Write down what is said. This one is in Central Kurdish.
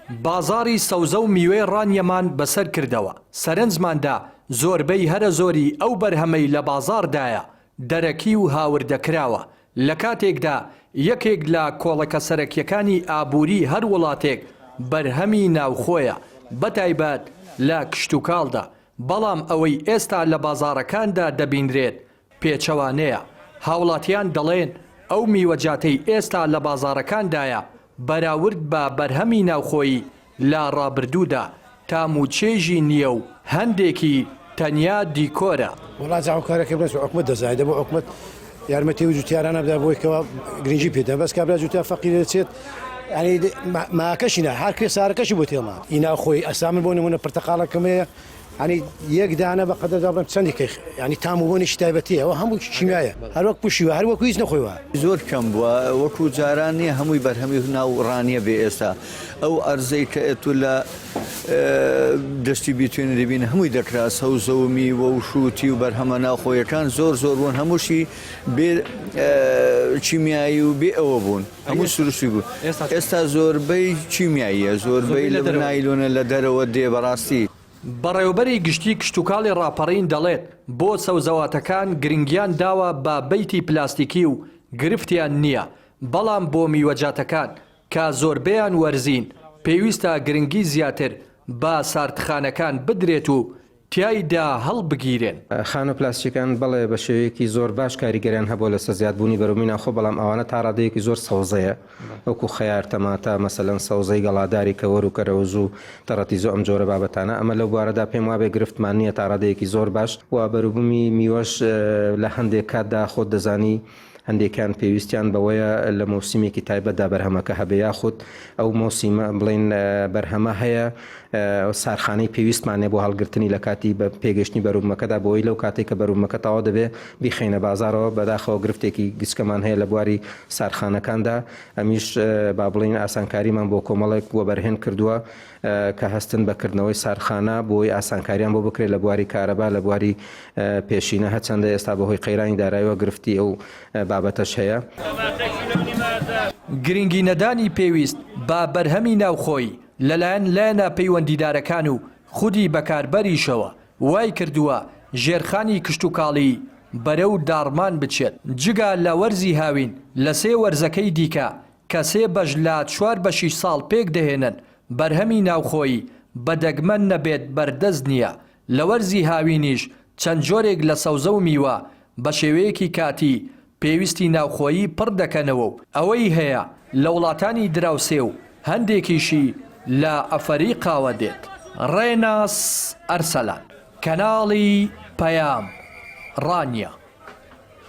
بازاری سەوزە و میوەی ڕانیەمان بەسەر کردەوە. سەرنجماندا زۆربەی هەرە زۆری ئەو بەرهەمەی لە بازاردایە دەرەکی و هاوردەکراوە. لە کاتێکدا یەکێک لە کۆڵەکە سەرەکیەکانی ئابووری هەر وڵاتێک بەرهەمی ناوخۆیە، بەتایبەت لە کشتوکاڵدا. بەڵام ئەوەی ئێستا لە بازارەکاندا دەبینرێت پێچەوانەیە. هاوڵاتیان دەڵێن ئەو میوەجاتەی ئێستا لە بازارەکاندایە بەراورد بە بەرهەمی ناوخۆیی لە ڕابردوودا تام و چێژی نییە و هەندێکی تەنیا دیکۆرە. وڵات جاوکارەکە بەس حکومت دەزایدە بۆ حکومت یارمەتی و جوتیارانە بدە بۆی کەوا گرنگی پێدا بەس کابرا جوتیار فەقیر دەچێت ینی ماکەشینە هەر کرێ سارەکەشی بۆ تێڵما ئینا خۆی ئەسامن بۆ نمونە پرتەقاڵەکەمەیە ینی یەک دانە بە قەدەر دابڵم چەندی کەی ینی تام و بۆنیشی تایبەتیە ئەوە هەموو شیمیایە هەروەک پوشیوە هەروەکو هیچ نەخۆیوە زۆر کەم بووە وەکو جارانی هەمووی بەرهەمی ناوڕانیە بێ ئێستا ئەو ئەرزەی کە ئێتو لە دەستی بیتوێنە دەبین هەمووی دەکرا سەوزەومی وە و شووتی و بەرهەمە ناوخۆیەکان زۆر بوون هەمووشی بێ چیمیایی و بێ ئەوە بوون هەموو سروشی بوو. ئێستا زۆربەی چیمیاییە زۆربەی لە نایلۆنە لە دەرەوە دێ بەڕاستی. بەڕێوەبەری گشتی کشتوکاڵی ڕاپەڕین دەڵێت بۆ سەوزەواتەکان گرنگیان داوە بە بەیتی پلاستیکی و گرفتیان نییە، بەڵام بۆ میوەجاتەکان کە زۆربەیان وەرزین پێویستە گرنگی زیاتر بە ساردخانەکان بدرێت و تیایدا هەڵبگیرێن. خانە پلاستیکان بەڵێ بە شێوەیەکی زۆر باش کاریگەریان هەبوو لە سەرزیادبوونی بەرومی ناوخۆ، بەڵام ئەوانە تا ڕادەیەکی زۆر سەوزەیە وەکو خەیار تەماتە مەسەلەن سەوزەی گەڵاداری کەوەر و کەرەوز و تەڕەتیزۆ ئەم جۆرە بابەتانە ئەمە لەو بوارەدا پێم وابێ گرفتمان نییە تا ڕادەیەکی زۆر باش و بەروبوومی میوەش لە هەندێک کاتدا خۆت دەزانی هەندێکیان پێویستیان بەوەیە لە مۆسیمێکی تایبەتدا بەرهەمەکە هەبێ یاخود ئەو مۆسیمە بڵێن بەرهەمە هەیە سارخانەی پێویستمانێ بۆ هەڵگرتنی لە کاتی بە پێگەشتنی بەروومەکەدا بۆی لەو کاتێک کە بەروومەکە تەواو دەبێ بیخینە بازارەوە بەداخەوە گرفتێکی گچکەمان هەیە لە بواری سارخانەکاندا. ئەمیش با بڵین ئاسانکاریمان بۆ کۆمەڵێک بۆ بەرهێن کردووە کە هەستن بەکردنەوەی سارخانە بۆی ئاسانکاریان بۆ بکرێت لە بواری کارەبا لە بواری پێشینە هەچەندە ئێستا بەهۆی قەیرانی داراییەوە گرفتی ئەو بابەتەش هەیە. گرنگی نەدانی پێویست با بەرهەمی ناوخۆی لەلایەن لایەنە پەیوەندیدارەکان و خودی بەکاربەریشەوە وای کردووە ژێرخانی کشتوکاڵی بەرەو داڕمان بچێت. جگا لە وەرزی هاوین لە سێ وەرزەکەی دیکە کە سێ بەش لە 4 بەشی ساڵ پێک دەهێنن بەرهەمی ناوخۆی بەدەگمەن نەبێت بەردەست نییە. لە وەرزی هاوینیش چەند جۆرێک لە سەوزە و میوە بە شێوەیەکی کاتی پێویستی ناوخۆیی پڕ دەکەنەوە و ئەوەی هەیە لە وڵاتانی دراوسێ و هەندێکیشی لە ئەفریقاوە دێت. ڕێناس ئەرسەلان، کەناڵی پەیام ڕانیە.